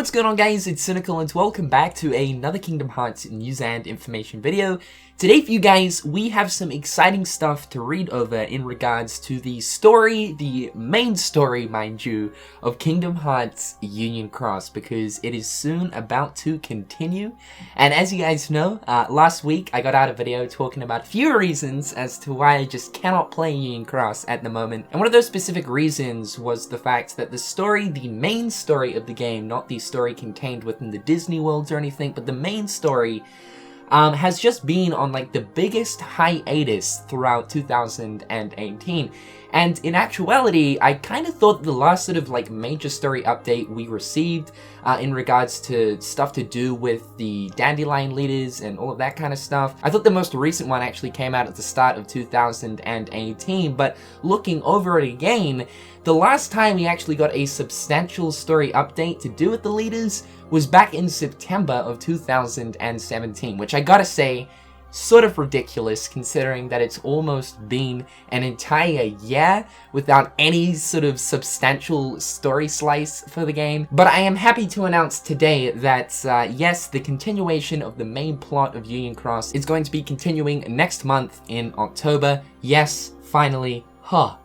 what's going on guys, it's Cynical and welcome back to another Kingdom Hearts news and information video. Today for you guys, we have some exciting stuff to read over in regards to the story, the main story mind you, of Kingdom Hearts Union Cross, because it is soon about to continue. And as you guys know, last week I got out a video talking about a few reasons as to why I just cannot play Union Cross at the moment. And one of those specific reasons was the fact that the story, the main story of the game, not the story contained within the Disney worlds or anything, but the main story has just been on like the biggest hiatus throughout 2018. And in actuality, I kind of thought the last sort of like major story update we received in regards to stuff to do with the Dandelion leaders and all of that kind of stuff, I thought the most recent one actually came out at the start of 2018, but looking over it again, the last time we actually got a substantial story update to do with the leaders was back in September of 2017, which I gotta say, sort of ridiculous considering that it's almost been an entire year without any sort of substantial story slice for the game. But I am happy to announce today that yes, the continuation of the main plot of Union Cross is going to be continuing next month in October. Yes, finally.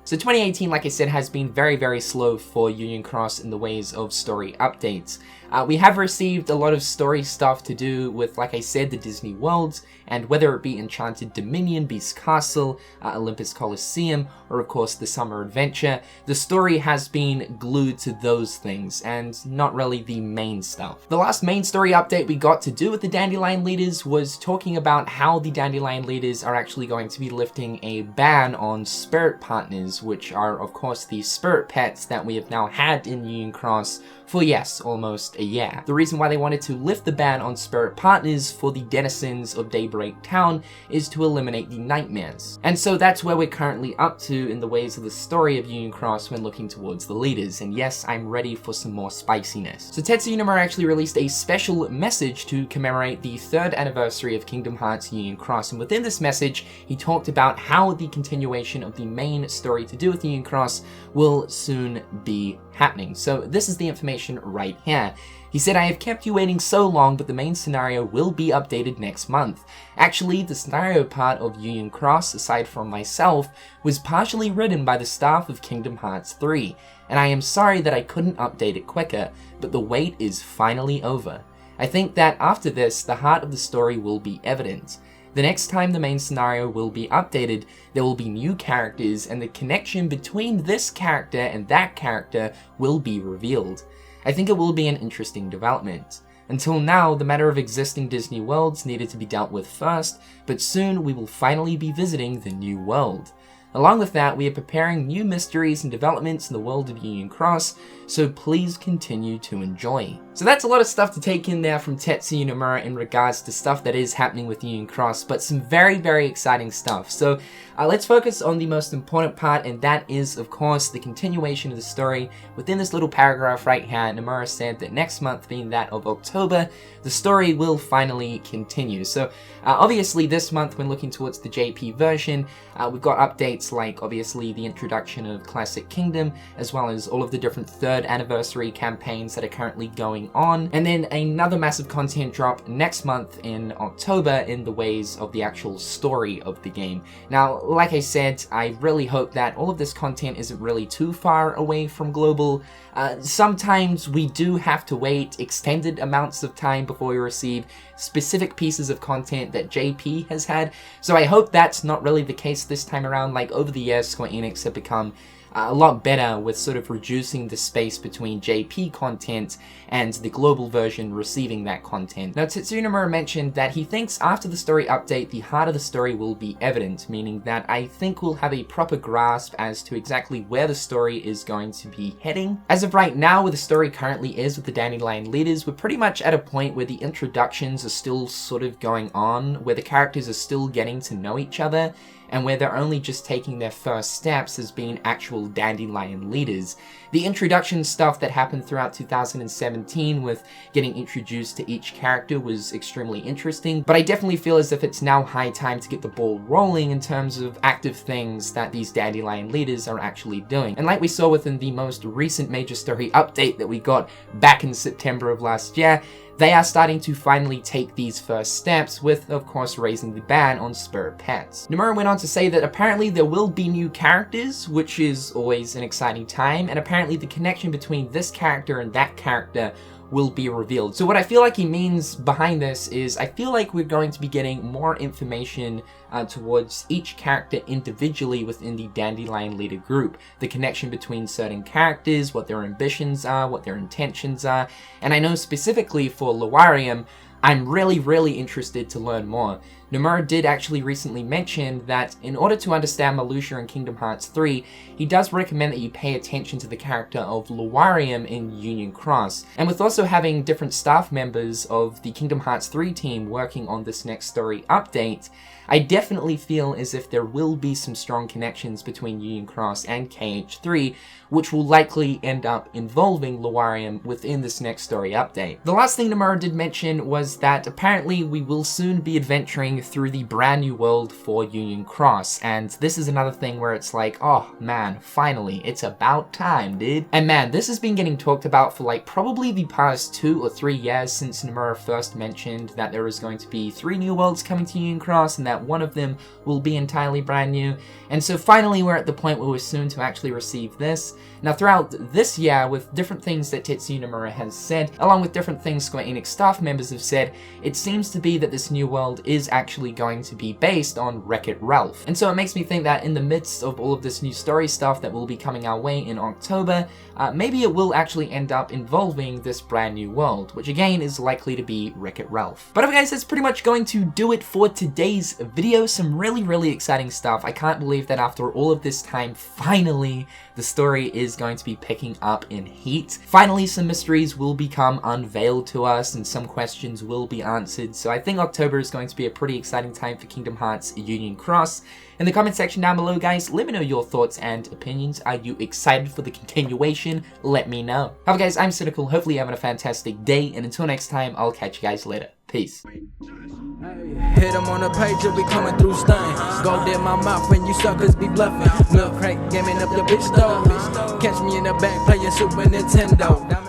So 2018, like I said, has been very, very slow for Union Cross in the ways of story updates. We have received a lot of story stuff to do with, like I said, the Disney worlds, and whether it be Enchanted Dominion, Beast Castle, Olympus Coliseum, or of course the Summer Adventure, the story has been glued to those things, and not really the main stuff. The last main story update we got to do with the Dandelion leaders was talking about how the Dandelion leaders are actually going to be lifting a ban on spirit partners, which are of course the spirit pets that we have now had in Union Cross for, yes, almost a year. The reason why they wanted to lift the ban on spirit partners for the denizens of Daybreak Town is to eliminate the nightmares. And so that's where we're currently up to in the ways of the story of Union Cross when looking towards the leaders. And yes, I'm ready for some more spiciness. So Tetsuya Nomura actually released a special message to commemorate the 3rd anniversary of Kingdom Hearts Union Cross. And within this message, he talked about how the continuation of the main story to do with Union Cross will soon be happening. So this is the information right here. He said, "I have kept you waiting so long, but the main scenario will be updated next month. Actually, the scenario part of Union Cross, aside from myself, was partially written by the staff of Kingdom Hearts 3, and I am sorry that I couldn't update it quicker, but the wait is finally over. I think that after this, the heart of the story will be evident. The next time the main scenario will be updated, there will be new characters, and the connection between this character and that character will be revealed. I think it will be an interesting development. Until now, the matter of existing Disney worlds needed to be dealt with first, but soon we will finally be visiting the new world. Along with that, we are preparing new mysteries and developments in the world of Union Cross, so please continue to enjoy." So that's a lot of stuff to take in there from Tetsuya Nomura in regards to stuff that is happening with Union Cross, but some very, very exciting stuff. So let's focus on the most important part, and that is, of course, the continuation of the story. Within this little paragraph right here, Nomura said that next month, being that of October, the story will finally continue. So obviously this month, when looking towards the JP version, we've got updates like obviously the introduction of Classic Kingdom, as well as all of the different 3rd anniversary campaigns that are currently going on, and then another massive content drop next month in October in the ways of the actual story of the game. Now, like I said, I really hope that all of this content isn't really too far away from global. Sometimes we do have to wait extended amounts of time before we receive specific pieces of content that JP has had, so I hope that's not really the case this time around. Like, over the years, Square Enix have become a lot better with sort of reducing the space between JP content and the global version receiving that content. Now, Tetsuya Nomura mentioned that he thinks after the story update, the heart of the story will be evident, meaning that I think we'll have a proper grasp as to exactly where the story is going to be heading. As of right now, where the story currently is with the Dandelion leaders, we're pretty much at a point where the introductions are still sort of going on, where the characters are still getting to know each other, and where they're only just taking their first steps as being actual Dandelion leaders. The introduction stuff that happened throughout 2017 with getting introduced to each character was extremely interesting, but I definitely feel as if it's now high time to get the ball rolling in terms of active things that these Dandelion leaders are actually doing. And like we saw within the most recent major story update that we got back in September of last year, they are starting to finally take these first steps with, of course, raising the ban on spirit pets. Nomura went on to say that apparently there will be new characters, which is always an exciting time, and apparently the connection between this character and that character will be revealed. So what I feel like he means behind this is I feel like we're going to be getting more information towards each character individually within the Dandelion leader group. The connection between certain characters, what their ambitions are, what their intentions are, and I know specifically for Lawarium, I'm really interested to learn more. Nomura did actually recently mention that in order to understand Marluxia in Kingdom Hearts 3, he does recommend that you pay attention to the character of Lawarium in Union Cross. And with also having different staff members of the Kingdom Hearts 3 team working on this next story update, I definitely feel as if there will be some strong connections between Union Cross and KH3, which will likely end up involving Lawarium within this next story update. The last thing Nomura did mention was that apparently we will soon be adventuring through the brand new world for Union Cross, and this is another thing where it's like, oh man, finally, it's about time, dude. And man, this has been getting talked about for like probably the past 2 or 3 years since Nomura first mentioned that there is going to be 3 new worlds coming to Union Cross and that one of them will be entirely brand new. And so finally we're at the point where we're soon to actually receive this. Now throughout this year, with different things that Tetsuya Nomura has said, along with different things Square Enix staff members have said, it seems to be that this new world is actually going to be based on Wreck-It Ralph. And so it makes me think that in the midst of all of this new story stuff that will be coming our way in October, maybe it will actually end up involving this brand new world, which again is likely to be Wreck-It Ralph. But anyway guys, that's pretty much going to do it for today's video. Some really exciting stuff. I can't believe that after all of this time, finally, the story is going to be picking up in heat. Finally, some mysteries will become unveiled to us and some questions will be answered. So I think October is going to be a pretty exciting time for Kingdom Hearts Union Cross. In the comment section down below, guys, let me know your thoughts and opinions. Are you excited for the continuation? Let me know. However, guys, I'm Cynical. Hopefully you're having a fantastic day, and until next time, I'll catch you guys later. Peace. Hit them on the page, you'll be coming through stain. Gold in my mouth when you suckers be bluffing. Milk crate, gaming up your bitch though. Catch me in the back playing Super Nintendo.